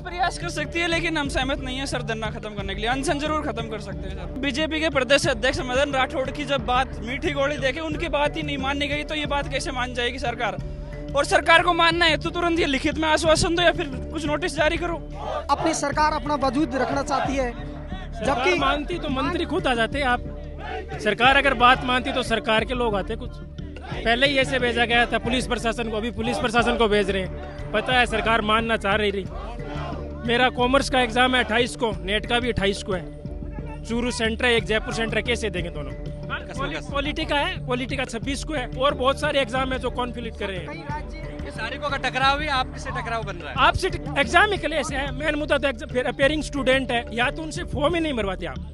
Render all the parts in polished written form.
प्रयास कर सकती है, लेकिन हम सहमत नहीं है सर धरना खत्म करने के लिए। अनशन जरूर खत्म कर सकते हैं सर। बीजेपी के प्रदेश अध्यक्ष मदन राठौड़ की जब बात मीठी गोली देके उनकी बात ही नहीं माननी गई, तो ये बात कैसे मान जाएगी सरकार? और सरकार को मानना है तो तुरंत ये लिखित में आश्वासन दो या फिर कुछ नोटिस जारी करो। अपनी सरकार अपना वजूद रखना चाहती है, जबकि मानती तो मंत्री खुद आ जाते। आप सरकार अगर बात मानती तो सरकार के लोग आते। कुछ पहले ही ऐसे भेजा गया था पुलिस प्रशासन को, अभी पुलिस प्रशासन को भेज रहे हैं। पता है सरकार मानना चाह रही। मेरा कॉमर्स का एग्जाम है 28 को, नेट का भी 28 को है। चूरू सेंटर है, एक जयपुर सेंटर है, कैसे देंगे दोनों? पॉलिटिका है, पॉलिटिका 26 को है, और बहुत सारे एग्जाम है जो कॉन्फ्लिक्ट कर रहे हैं। ये सारे का टकराव ही आपसे टकराव बन रहा है। आपसे एग्जाम ही क्लेश है। मेन मुद्दा तो अपेयरिंग स्टूडेंट है, या तो उनसे फॉर्म ही नहीं भरवाते आप,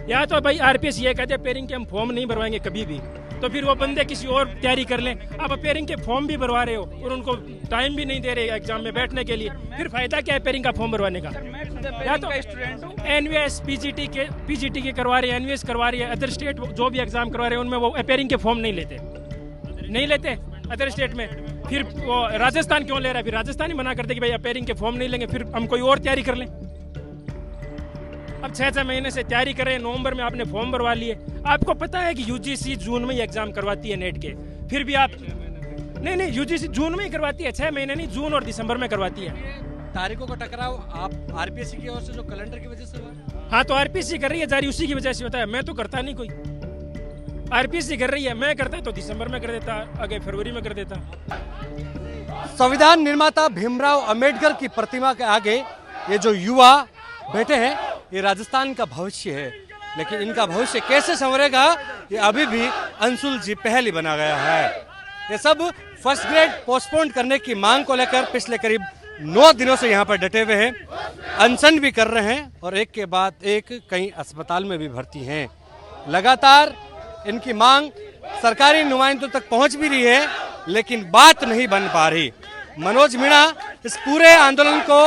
या तो भाई आरपीएस ये कहते हैं अपेयरिंग के हम फॉर्म नहीं भरवाएंगे कभी भी, तो फिर वो बंदे किसी और तैयारी कर लें। आप अपेयरिंग के फॉर्म भी भरवा रहे हो और उनको टाइम भी नहीं दे रहे एग्जाम में बैठने के लिए, फिर फायदा क्या है अपेयरिंग का फॉर्म भरवाने का? या तो एनवीएस पीजीटी के करवा रहे हैं, एनवीएस करवा रही है, अदर स्टेट जो भी एग्जाम करवा रहे हैं उनमें वो अपेयरिंग के फॉर्म नहीं लेते अदर स्टेट में। फिर वो राजस्थान क्यों ले रहा है? फिर राजस्थान ही मना करते कि भाई अपेयरिंग के फॉर्म नहीं लेंगे, फिर हम कोई और तैयारी कर लें। अब 6 महीने से तैयारी कर रहे हैं, नवंबर में आपने फॉर्म भरवा लिए। आपको पता है कि यूजीसी जून में ही एग्जाम करवाती है नेट के, फिर भी आप नहीं यूजीसी जून में ही करवाती है, 6 महीने नहीं, जून और दिसंबर में करवाती है। तारीखों का टकराव आप आरपीएससी की ओर से जो कैलेंडर की वजह से हुआ? हाँ, तो आरपीएससी कर रही है जारी, उसी की वजह से होता है। मैं तो करता नहीं, कोई आरपीएससी कर रही है, मैं करता तो दिसंबर में कर देता, आगे फरवरी में कर देता। संविधान निर्माता भीमराव अंबेडकर की प्रतिमा के आगे ये जो युवा बैठे हैं, ये राजस्थान का भविष्य है। लेकिन इनका भविष्य कैसे संवरेगा, ये अभी भी अंशुल जी पहली बना गया है। ये सब फर्स्ट ग्रेड पोस्टपोन करने की मांग को लेकर पिछले करीब 9 दिनों से यहाँ पर डटे हुए हैं, अनशन भी कर रहे हैं और एक के बाद एक कई अस्पताल में भी भर्ती हैं। लगातार इनकी मांग सरकारी नुमाइंदों तक पहुंच भी रही है, लेकिन बात नहीं बन पा रही। मनोज मीणा इस पूरे आंदोलन को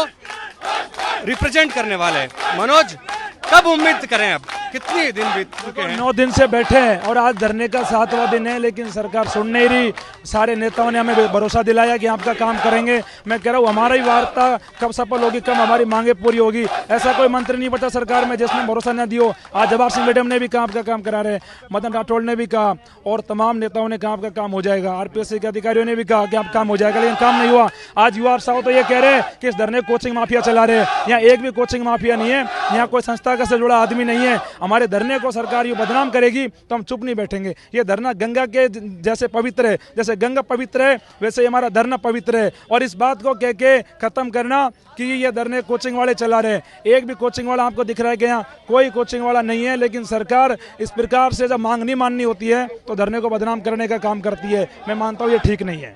रिप्रेजेंट करने वाले हैं। मनोज, कब उम्मीद करें, अब कितने दिन बीत चुके हैं? 9 दिन से बैठे हैं और आज धरने का 7वां दिन है, लेकिन सरकार सुन नहीं रही। सारे नेताओं ने हमें भरोसा दिलाया कि आपका काम करेंगे। मैं कह रहा हूँ हमारी वार्ता कब सफल होगी, कब हमारी मांगे पूरी होगी। ऐसा कोई मंत्री नहीं बचा सरकार में जिसने भरोसा न दियो। आज जवाहर सिंह मैडम ने भी कहा आपका काम करा रहे, मदन राठौड़ ने भी कहा और तमाम नेताओं ने कहा आपका काम हो जाएगा। आरपीएससी के अधिकारियों ने भी कहा कि आप काम हो जाएगा, लेकिन काम नहीं हुआ। आज युवा साहब तो ये कह रहे हैं कि इस धरने कोचिंग माफिया चला रहे हैं। यहाँ एक भी कोचिंग माफिया नहीं है, यहाँ कोई संस्था से जुड़ा आदमी नहीं है। हमारे धरने को सरकार ये बदनाम करेगी तो हम चुप नहीं बैठेंगे। ये धरना गंगा के जैसे पवित्र है, जैसे गंगा पवित्र है वैसे हमारा धरना पवित्र है। और इस बात को कह के खत्म करना कि ये धरने कोचिंग वाले चला रहे हैं। एक भी कोचिंग वाला आपको दिख रहा है कि यहाँ कोई कोचिंग वाला नहीं है, लेकिन सरकार इस प्रकार से जब मांग नहीं माननी होती है तो धरने को बदनाम करने का काम करती है। मैं मानता हूँ ये ठीक नहीं है।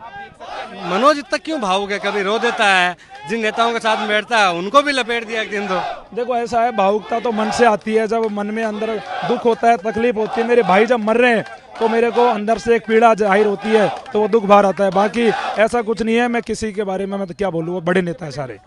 मनोज इतना क्यों भावुक है? कभी रो देता है, जिन नेताओं के साथ में बैठता है उनको भी लपेट दिया एक दिन। तो देखो ऐसा है, भावुकता तो मन से आती है। जब मन में अंदर दुख होता है, तकलीफ होती है, मेरे भाई जब मर रहे हैं तो मेरे को अंदर से एक पीड़ा जाहिर होती है, तो वो दुख बाहर आता है। बाकी ऐसा कुछ नहीं है। मैं किसी के बारे में मैं तो क्या बोलूँ, वो बड़े नेता है सारे।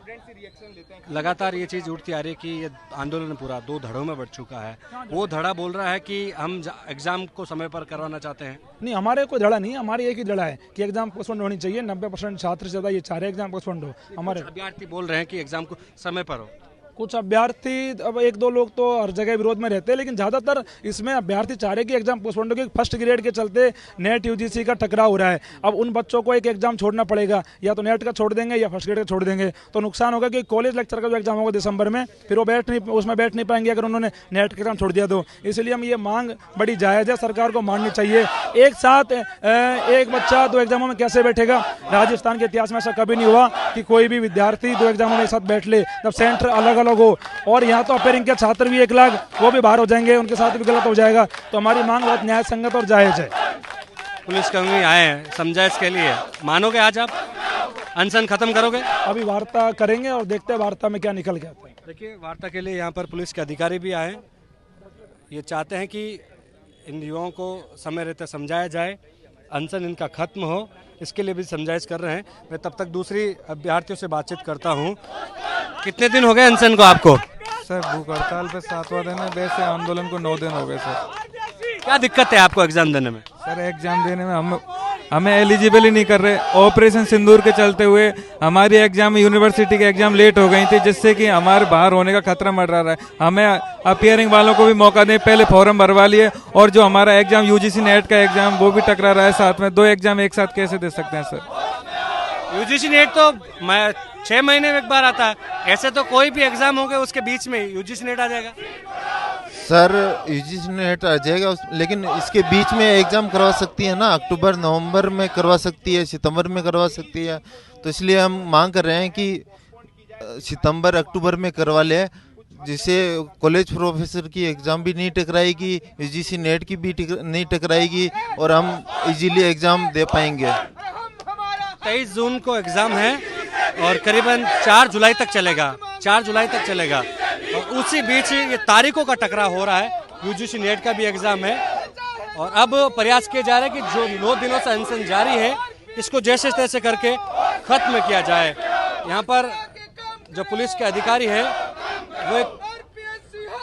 लगातार ये चीज उठती आ रही है कि ये आंदोलन पूरा 2 धड़ों में बढ़ चुका है। वो धड़ा बोल रहा है कि हम एग्जाम को समय पर करवाना चाहते हैं। नहीं, हमारे कोई धड़ा नहीं है, हमारी एक ही धड़ा है कि एग्जाम पोस्टपोन होनी चाहिए। 90% छात्र से ज्यादा ये चाह रहे एग्जाम पोस्टपोन हो। हमारे अभ्यर्थी बोल रहे हैं कि एग्जाम को समय पर हो। कुछ अभ्यर्थी, अब 1-2 लोग तो हर जगह विरोध में रहते हैं, लेकिन ज्यादातर इसमें अभ्यर्थी चाह रहे कि एग्जाम पोस्टपोन हो, क्योंकि फर्स्ट ग्रेड के चलते नेट यूजीसी का टकराव हो रहा है। अब उन बच्चों को एक एग्जाम छोड़ना पड़ेगा, या तो नेट का छोड़ देंगे या फर्स्ट ग्रेड का छोड़ देंगे, तो नुकसान होगा कि कॉलेज लेक्चर का जो एग्जाम होगा दिसंबर में, फिर वो उसमें बैठ नहीं पाएंगे अगर उन्होंने नेट का एग्जाम छोड़ दिया तो। इसलिए हम ये मांग बड़ी जायज़ है, सरकार को माननी चाहिए। एक साथ एक बच्चा 2 एग्जामों में कैसे बैठेगा? राजस्थान के इतिहास में ऐसा कभी नहीं हुआ कि कोई भी विद्यार्थी 2 एग्जामों में एक साथ बैठ ले, जब सेंटर अलग अलग हो। और यहाँ तो अपेयरिंग के छात्र भी 1 लाख वो भी बाहर हो जाएंगे, उनके साथ भी गलत हो जाएगा। तो हमारी मांग बहुत न्याय संगत और जायज है। पुलिसकर्मी आए हैं समझाइश के लिए, मानोगे आज आप अनशन खत्म करोगे? अभी वार्ता करेंगे और देखते हैं वार्ता में क्या निकल के आता है। देखिए, वार्ता के लिए यहाँ पर पुलिस के अधिकारी भी आए। ये चाहते हैं कि इन युवाओं को समय रहते समझाया जाए, अनशन इनका खत्म हो, इसके लिए भी समझाइश कर रहे हैं। मैं तब तक दूसरी अभ्यर्थियों से बातचीत करता हूँ। कितने दिन हो गए अनशन को आपको? सर भूख हड़ताल पे 7वां दिन है, वैसे आंदोलन को 9 दिन हो गए सर। क्या दिक्कत है आपको एग्जाम देने में? सर एग्जाम देने में हम हमें एलिजिबल ही नहीं कर रहे। ऑपरेशन सिंदूर के चलते हुए हमारी एग्जाम, यूनिवर्सिटी के एग्जाम लेट हो गई थी, जिससे कि हमारे बाहर होने का खतरा मंडरा रहा है। हमें अपियरिंग वालों को भी मौका दें, पहले फॉर्म भरवा लिए, और जो हमारा एग्जाम यूजीसी नेट का एग्जाम वो भी टकरा रहा है साथ में। 2 एग्जाम एक साथ कैसे दे सकते हैं सर? यूजीसी नेट तो 6 महीने में एक बार आता है, ऐसे तो कोई भी एग्जाम होगा उसके बीच में यूजीसी नेट आ जाएगा। सर यूजीसी नेट आ जाएगा, लेकिन इसके बीच में एग्ज़ाम करवा सकती है ना, अक्टूबर नवंबर में करवा सकती है, सितंबर में करवा सकती है। तो इसलिए हम मांग कर रहे हैं कि सितंबर अक्टूबर में करवा ले, जिससे कॉलेज प्रोफेसर की एग्ज़ाम भी नहीं टकराएगी, यूजीसी नेट की भी नहीं टकराएगी, और हम इजीली एग्ज़ाम दे पाएंगे। 23 जून को एग्जाम है और करीबन 4 जुलाई तक चलेगा, 4 जुलाई तक चलेगा। और उसी बीच ये तारीखों का टकराव हो रहा है। यूजीसी नेट का भी एग्जाम है और अब प्रयास किए जा रहे हैं कि जो 9 दिनों से अनशन जारी है इसको जैसे तैसे करके खत्म किया जाए। यहाँ पर जो पुलिस के अधिकारी है वो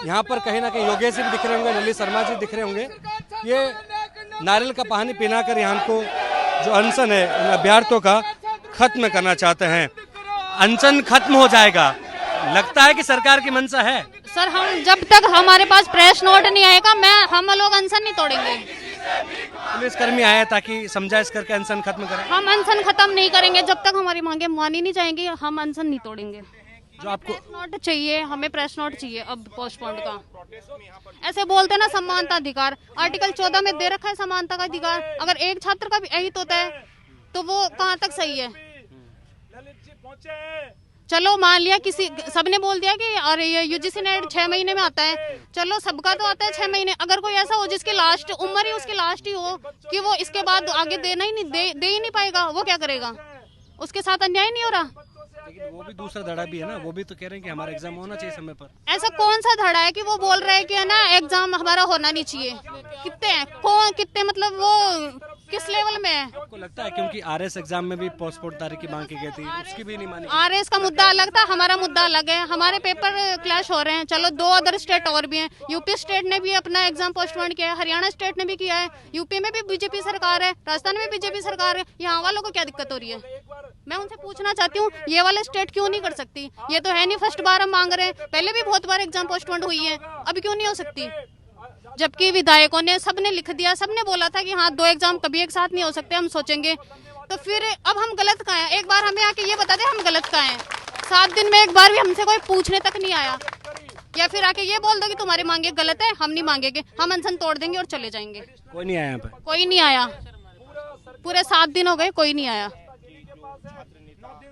यहाँ पर कहीं ना कहीं योगेश जी भी दिख रहे होंगे, ललित शर्मा जी दिख रहे होंगे। ये नारियल का पानी पिला कर यहाँ को जो अनशन है इन अभ्यर्थियों का खत्म करना चाहते हैं। अनशन खत्म हो जाएगा, लगता है कि सरकार की मंशा है। सर हम जब तक हमारे पास प्रेस नोट नहीं आएगा हम लोग अनशन नहीं तोड़ेंगे। पुलिसकर्मी आए ताकि समझाइश करके अनशन खत्म करें। हम अनशन खत्म नहीं करेंगे जब तक हमारी मांगे मानी नहीं जाएंगी, हम अनशन नहीं तोड़ेंगे। जो आपको प्रेस नोट चाहिए, हमें प्रेस नोट चाहिए अब पोस्टपोन्ड का। ऐसे बोलते ना समानता अधिकार, आर्टिकल 14 में दे रखा है समानता का अधिकार। अगर एक छात्र का भी अहित होता है तो वो कहाँ तक सही है? चलो मान लिया किसी सबने बोल दिया कि अरे ये यूजीसी नेट 6 महीने में आता है, चलो सबका तो आता है 6 महीने। अगर कोई ऐसा हो जिसकी लास्ट उम्र ही उसकी लास्ट ही हो कि वो इसके बाद आगे देना ही नहीं दे ही नहीं पाएगा, वो क्या करेगा? उसके साथ अन्याय नहीं हो रहा? लेकिन वो भी दूसरा धड़ा भी है ना, वो भी तो कह रहे हैं कि हमारा एग्जाम होना चाहिए समय पर। ऐसा कौन सा धड़ा है कि वो बोल रहे हैं कि है ना एग्जाम हमारा होना नहीं चाहिए? कितने हैं कौन, कितने मतलब वो किस लेवल में है? आपको लगता है क्योंकि आरएस एग्जाम में भी पासपोर्ट तारीख की मांग की गई थी, उसकी भी नहीं मानी? आरएस का मुद्दा अलग था, हमारा मुद्दा अलग है। हमारे पेपर क्लैश हो रहे हैं। चलो 2 अदर स्टेट और भी हैं। यूपी स्टेट ने भी अपना एग्जाम पोस्टपोन किया है, हरियाणा स्टेट ने भी किया है, यूपी में भी बीजेपी सरकार है, राजस्थान में बीजेपी सरकार है। यहाँ वालों को क्या दिक्कत हो रही है? मैं उनसे पूछना चाहती हूँ ये वाले स्टेट क्यों नहीं कर सकती? ये तो है नहीं फर्स्ट बार हम मांग रहे हैं, पहले भी बहुत बार एग्जाम पोस्टपोन हुई है, अभी क्यों नहीं हो सकती? जबकि विधायकों ने सबने लिख दिया, सबने बोला था कि हाँ 2 एग्जाम कभी एक साथ नहीं हो सकते, हम सोचेंगे। तो फिर अब हम गलत कहाँ हैं? एक बार हमें आके ये बता दे हम गलत कहाँ हैं। 7 दिन में एक बार भी हमसे कोई पूछने तक नहीं आया, या फिर आके ये बोल दो कि तुम्हारी मांगे गलत है, हम नहीं मांगेंगे, हम अनशन तोड़ देंगे और चले जाएंगे। कोई नहीं आया यहाँ पे? कोई नहीं आया, पूरे 7 दिन हो गए, कोई नहीं आया।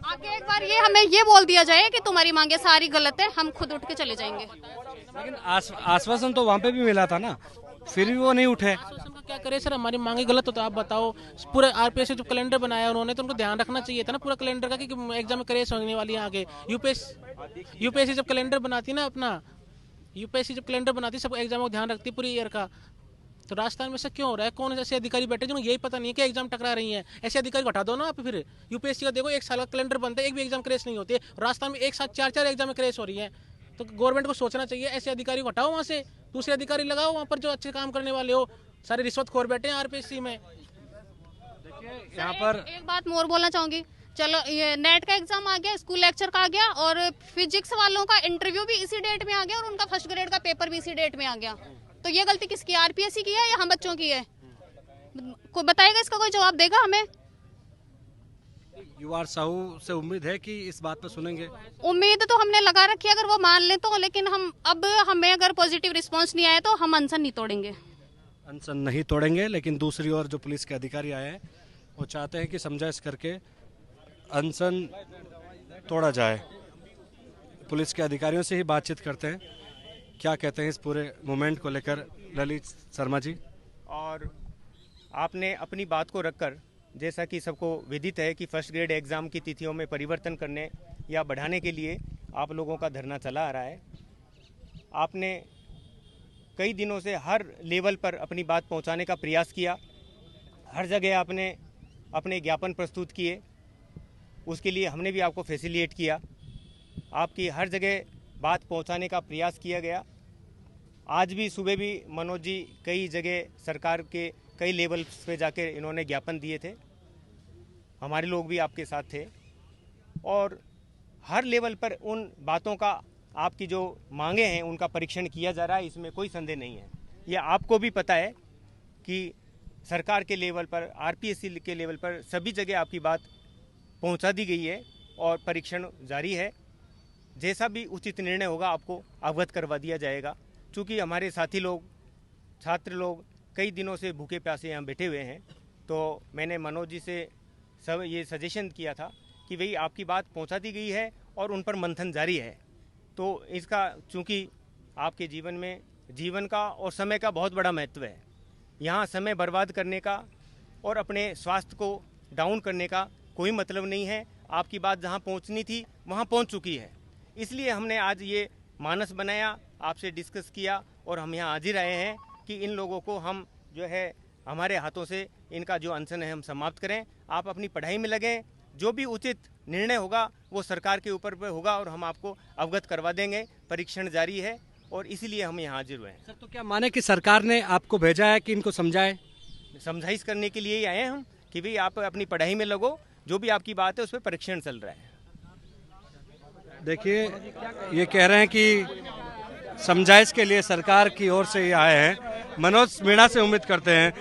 आके एक बार ये हमें ये बोल दिया जाए कि तुम्हारी मांगे सारी गलत है, हम खुद उठ के चले जाएंगे। लेकिन आश्वासन तो वहाँ पे भी मिला था ना, फिर भी वो नहीं उठे। क्या करे सर, हमारी मांगे गलत हो तो आप बताओ। पूरे आरपीएस से जो कैलेंडर बनाया उन्होंने तो उनको ध्यान रखना चाहिए था ना पूरा कैलेंडर का, कि एग्जाम में क्रेश होने वाली है आगे। यूपीएससी जब कैलेंडर बनाती है ना अपना, यूपीएससी जब कैलेंडर बनाती है सब एग्जाम को ध्यान रखती है पूरी ईयर का। तो राजस्थान में से क्यों हो रहा है? कौन ऐसे अधिकारी बैठे जिन्हें यही पता नहीं है कि एग्जाम टकरा रही हैं? ऐसे अधिकारी हटा दो ना आप। फिर यूपीएससी का देखो 1 साल का कैलेंडर बनता है, एक भी एग्जाम क्रेश नहीं होती है। राजस्थान में एक साथ 4 एग्जाम में क्रेश हो रही है। तो गवर्नमेंट को सोचना चाहिए, ऐसे अधिकारी को हटाओ वहाँ से, दूसरे अधिकारी लगाओ वहाँ पर जो अच्छे काम करने वाले हो। सारे रिश्वतखोर बैठे हैं आरपीएससी में। यहाँ पर एक बात मोर बोलना चाहूंगी। चलो ये नेट का एग्जाम आ गया, स्कूल लेक्चर का आ गया, और फिजिक्स वालों का इंटरव्यू भी इसी डेट में आ गया, और उनका फर्स्ट ग्रेड का पेपर भी इसी डेट में आ गया। तो ये गलती किसकी? आरपीएससी की है या हम बच्चों की है? कोई बताएगा इसका? कोई जवाब देगा हमें? युवा साहू से उम्मीद है कि इस बात पर सुनेंगे। उम्मीद तो हमने लगा रखी है अगर वो मान ले तो, लेकिन हमें अगर पॉजिटिव रिस्पांस नहीं आया तो हम अनशन नहीं तोड़ेंगे। अनशन नहीं तोड़ेंगे, लेकिन दूसरी ओर जो पुलिस के अधिकारी आए हैं वो चाहते हैं कि समझाइश करके अनशन तोड़ा जाए। पुलिस के अधिकारियों से ही बातचीत करते हैं, क्या कहते हैं इस पूरे मूवमेंट को लेकर ललित शर्मा जी। और आपने अपनी बात को रखकर, जैसा कि सबको विदित है कि फर्स्ट ग्रेड एग्ज़ाम की तिथियों में परिवर्तन करने या बढ़ाने के लिए आप लोगों का धरना चला आ रहा है। आपने कई दिनों से हर लेवल पर अपनी बात पहुंचाने का प्रयास किया, हर जगह आपने अपने ज्ञापन प्रस्तुत किए, उसके लिए हमने भी आपको फैसिलिटेट किया। आपकी हर जगह बात पहुंचाने का प्रयास किया गया। आज भी सुबह भी मनोज जी कई जगह सरकार के कई लेवल्स पे जाके इन्होंने ज्ञापन दिए थे, हमारे लोग भी आपके साथ थे, और हर लेवल पर उन बातों का, आपकी जो मांगे हैं उनका परीक्षण किया जा रहा है, इसमें कोई संदेह नहीं है। ये आपको भी पता है कि सरकार के लेवल पर, आरपीएससी के लेवल पर सभी जगह आपकी बात पहुंचा दी गई है और परीक्षण जारी है। जैसा भी उचित निर्णय होगा आपको अवगत करवा दिया जाएगा। चूँकि हमारे साथी लोग, छात्र लोग कई दिनों से भूखे प्यासे यहाँ बैठे हुए हैं, तो मैंने मनोज जी से सब ये सजेशन किया था कि भाई आपकी बात पहुंचा दी गई है और उन पर मंथन जारी है। तो इसका, चूँकि आपके जीवन में जीवन का और समय का बहुत बड़ा महत्व है, यहाँ समय बर्बाद करने का और अपने स्वास्थ्य को डाउन करने का कोई मतलब नहीं है। आपकी बात जहाँ पहुँचनी थी वहाँ पहुँच चुकी है, इसलिए हमने आज ये मानस बनाया, आपसे डिस्कस किया और हम यहाँ हाजिर आए हैं कि इन लोगों को हम जो है हमारे हाथों से इनका जो अनशन है हम समाप्त करें। आप अपनी पढ़ाई में लगें, जो भी उचित निर्णय होगा वो सरकार के ऊपर होगा और हम आपको अवगत करवा देंगे। परीक्षण जारी है और इसीलिए हम यहाँ हाजिर हुए हैं। सर, तो क्या माने कि सरकार ने आपको भेजा है कि इनको समझाए? समझाइश करने के लिए ही आए हैं हम कि भाई आप अपनी पढ़ाई में लगो, जो भी आपकी बात है उस पर परीक्षण चल रहा है। देखिए, ये कह रहे हैं कि समझाइश के लिए सरकार की ओर से ये आए हैं। मनोज मीणा से उम्मीद करते हैं।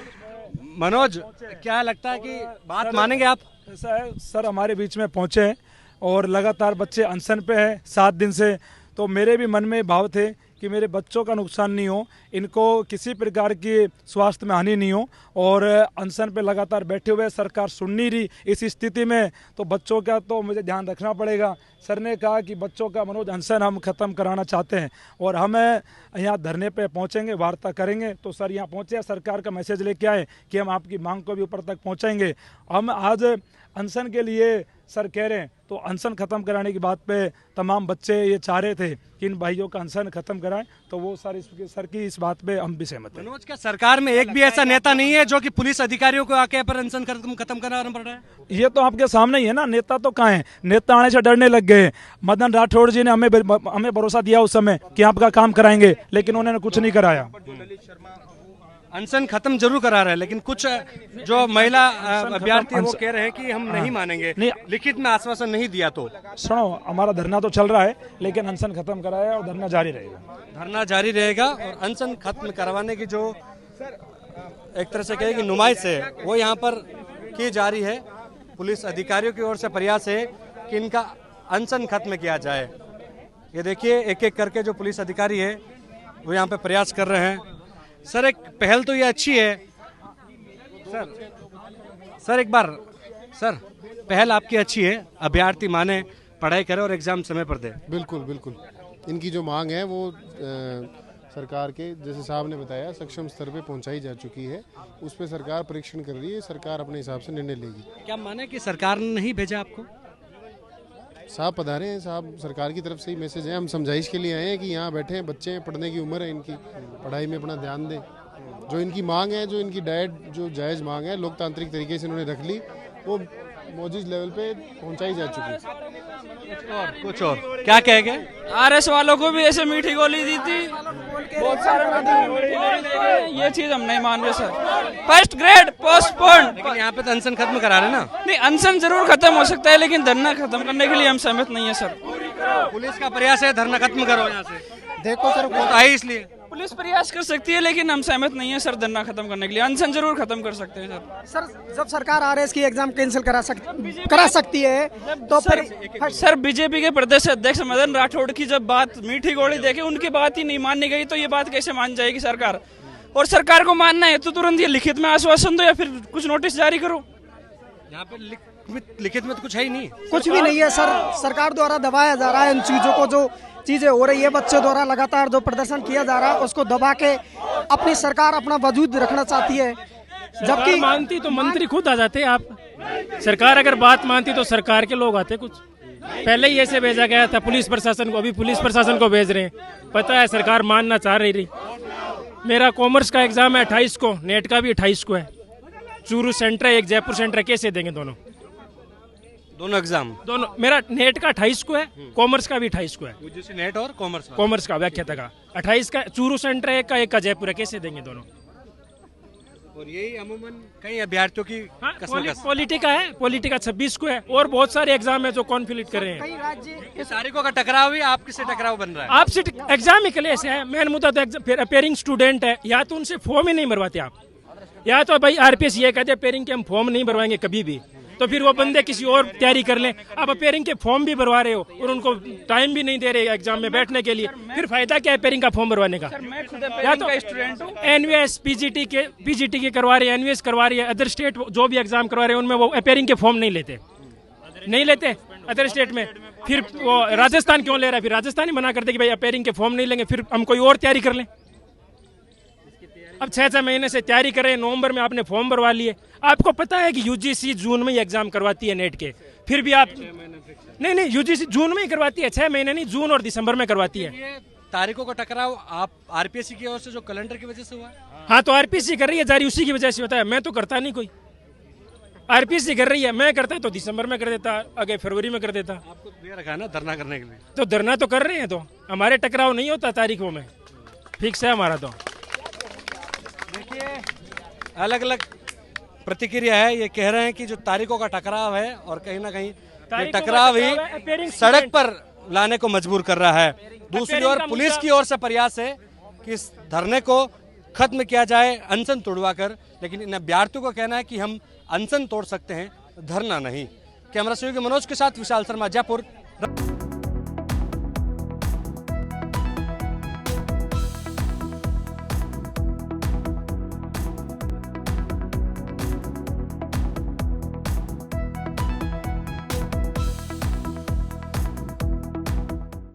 मनोज, क्या लगता है कि बात मानेंगे आप? ऐसा है सर, हमारे बीच में पहुंचे हैं और लगातार बच्चे अनशन पे हैं 7 दिन से। तो मेरे भी मन में भाव थे कि मेरे बच्चों का नुकसान नहीं हो, इनको किसी प्रकार की स्वास्थ्य में हानि नहीं हो, और अनशन पे लगातार बैठे हुए सरकार सुन नहीं रही। इस स्थिति में तो बच्चों का तो मुझे ध्यान रखना पड़ेगा। सर ने कहा कि बच्चों का मनोज अनशन हम खत्म कराना चाहते हैं और हम यहाँ धरने पे पहुँचेंगे, वार्ता करेंगे। तो सर यहाँ पहुँचे, सरकार का मैसेज लेके आए कि हम आपकी मांग को भी ऊपर तक पहुँचाएंगे। हम आज अनशन के लिए सर कह रहे हैं, तो अनशन खत्म कराने की बात पे तमाम बच्चे ये चाह रहे थे कि इन भाइयों का अनशन खत्म कराएं, तो वो सर की इस बात पे हम भी सहमत हैं। मनोज, क्या सरकार में एक भी ऐसा नेता नहीं है जो कि पुलिस अधिकारियों को आके पर अनशन खत्म कराना पड़ रहा है? ये तो आपके सामने ही है ना, नेता तो कहाँ है, नेता आने से डरने लग गए। मदन राठौड़ जी ने हमें भरोसा दिया उस समय कि आपका काम कराएंगे, लेकिन उन्होंने कुछ नहीं कराया। अनशन खत्म जरूर करा रहे हैं, लेकिन कुछ जो महिला अभ्यर्थी वो कह रहे हैं कि हम नहीं मानेंगे, लिखित में आश्वासन नहीं दिया। तो सुनो, हमारा धरना तो चल रहा है, लेकिन अनशन खत्म कराया और धरना जारी रहेगा। धरना जारी रहेगा और अनशन खत्म करवाने की जो एक तरह से कहेगी नुमाइश है वो यहाँ पर की जा रही है। पुलिस अधिकारियों की ओर से प्रयास है कि इनका अनशन खत्म किया जाए। ये देखिए, एक एक करके जो पुलिस अधिकारी है वो यहाँ पे प्रयास कर रहे हैं। सर, एक पहल तो ये अच्छी है सर एक बार सर, पहल आपकी अच्छी है, अभ्यर्थी माने, पढ़ाई करे और एग्जाम समय पर दे। बिल्कुल बिल्कुल, इनकी जो मांग है वो सरकार के, जैसे साहब ने बताया, सक्षम स्तर पे पहुंचाई जा चुकी है। उस पर सरकार परीक्षण कर रही है, सरकार अपने हिसाब से निर्णय लेगी। क्या माने कि सरकार ने नहीं भेजा आपको? साहब पधारे हैं, साहब सरकार की तरफ से ही मैसेज है। हम समझाइश के लिए आए हैं कि यहाँ बैठे हैं, बच्चे हैं, पढ़ने की उम्र है इनकी, पढ़ाई में अपना ध्यान दें। जो इनकी मांग है, जो इनकी डाइट, जो जायज़ मांग है, लोकतांत्रिक तरीके से इन्होंने रख ली, वो मौजूद लेवल पे पहुंचाई जा चुकी है। कुछ और क्या कहेंगे? आरएस वालों को भी ऐसे मीठी गोली दी थी, बहुत सारे मीठी गोली, ये चीज हम नहीं मान रहे सर। फर्स्ट ग्रेड पोस्टपोन, लेकिन यहाँ पे तो अनशन खत्म करा रहे ना। नहीं, अनशन जरूर खत्म हो सकता है, लेकिन धरना खत्म करने के लिए हम सहमत नहीं है सर। पुलिस का प्रयास है धरना खत्म करो यहाँ से। देखो सर, वो तो है, इसलिए पुलिस प्रयास कर सकती है, लेकिन हम सहमत नहीं है सर धरना खत्म करने के लिए। अनशन जरूर खत्म कर सकते हैं सर। जब सरकार आरएस की एग्जाम कैंसिल करा सकती है, तो फिर सर बीजेपी के प्रदेश अध्यक्ष मदन राठौड़ की जब बात मीठी गोली देके उनकी बात ही नहीं माननी गई, तो ये बात कैसे मान जाएगी सरकार? और सरकार को मानना है तो तुरंत ये लिखित में आश्वासन दो या फिर कुछ नोटिस जारी करो। यहाँ पे लिखित में तो कुछ है ही नहीं, कुछ भी नहीं है सर। सरकार द्वारा दबाया जा रहा है इन चीजों को, जो चीजें हो रही है, बच्चों द्वारा लगातार जो प्रदर्शन किया जा रहा है उसको दबा के अपनी सरकार अपना वजूद रखना चाहती है। जबकि मानती तो मंत्री खुद आ जाते। आप सरकार अगर बात मानती तो सरकार के लोग आते। कुछ पहले ही ऐसे भेजा गया था पुलिस प्रशासन को, अभी पुलिस प्रशासन को भेज रहे हैं। पता है सरकार मानना चाह रही। मेरा कॉमर्स का एग्जाम है 28 को, नेट का भी 28 को है। चूरू सेंटर है, एक जयपुर सेंटर है, कैसे देंगे दोनों एग्जाम? दोनों, मेरा नेट का 28 को है, कॉमर्स का भी 28 को है। जैसे नेट और कॉमर्स का व्याख्याता का 28 का चूरू सेंटर है, एक का जयपुर है, कैसे देंगे दोनों? और यही अमूमन कई अभ्यर्थियों की कसमकस। पॉलिटिका है, पॉलिटिका 26 को है और बहुत सारे एग्जाम है जो कॉन्फ्लिक्ट कर रहे हैं। कई राज्य ये तारीखों का टकराव ही आपके से टकराव बन रहा है। आपसे एग्जाम ही क्लेश है, मेन मुद्दा तो फिर अपेयरिंग स्टूडेंट है, या तो उनसे फॉर्म ही नहीं भरवाते आप, या तो भाई आरपीएस ये कहते हैं अपेयरिंग के हम फॉर्म नहीं भरवाएंगे कभी भी, तो फिर वो बंदे किसी और तैयारी कर लें। आप अपेयरिंग के फॉर्म भी भरवा रहे हो और उनको टाइम भी नहीं दे रहे एग्जाम में बैठने के लिए, फिर फायदा क्या है अपेयरिंग का फॉर्म भरवाने का? मैं खुद या अपेयरिंग तो का स्टूडेंट हूँ। एनवीएस पीजीटी के करवा रही है, एनवीएस करवा रही है, अदर स्टेट जो भी एग्जाम करवा रहे हैं उनमें वो अपेयरिंग के फॉर्म नहीं लेते अदर स्टेट में। फिर वो राजस्थान क्यों ले रहा है? फिर राजस्थान ही मना करते कि भाई अपेयरिंग के फॉर्म नहीं लेंगे, फिर हम कोई और तैयारी कर लें। अब 6 महीने से तैयारी कर रहे हैं, नवंबर में आपने फॉर्म भरवा लिए। आपको पता है कि यूजीसी जून में ही एग्जाम करवाती है नेट के, फिर भी आप नहीं यूजीसी जून में ही करवाती है, 6 महीने नहीं, जून और दिसंबर में करवाती है। ये तारीखों का टकराव आप आरपीएससी की ओर से जो कैलेंडर की वजह से हुआ है? हाँ, तो आरपीएससी कर रही है जारी, उसी की वजह से होता है। मैं तो करता नहीं, कोई आरपीएससी कर रही है, मैं करता तो दिसंबर में कर देता, आगे फरवरी में कर देता। आपको दिया रखा है ना धरना करने के लिए, तो धरना तो कर रहे हैं, तो हमारे टकराव नहीं होता तारीखों में, फिक्स है हमारा। तो देखिए अलग अलग प्रतिक्रिया है। ये कह रहे हैं कि जो तारीखों का टकराव है और कहीं ना कहीं ये टकराव ही सड़क पर लाने को मजबूर कर रहा है। दूसरी ओर पुलिस की ओर से प्रयास है कि इस धरने को खत्म किया जाए अनशन तोड़वा कर, लेकिन इन अभ्यर्थियों का कहना है कि हम अनशन तोड़ सकते हैं, धरना नहीं। कैमरा सहयोगी मनोज के साथ विशाल शर्मा, जयपुर।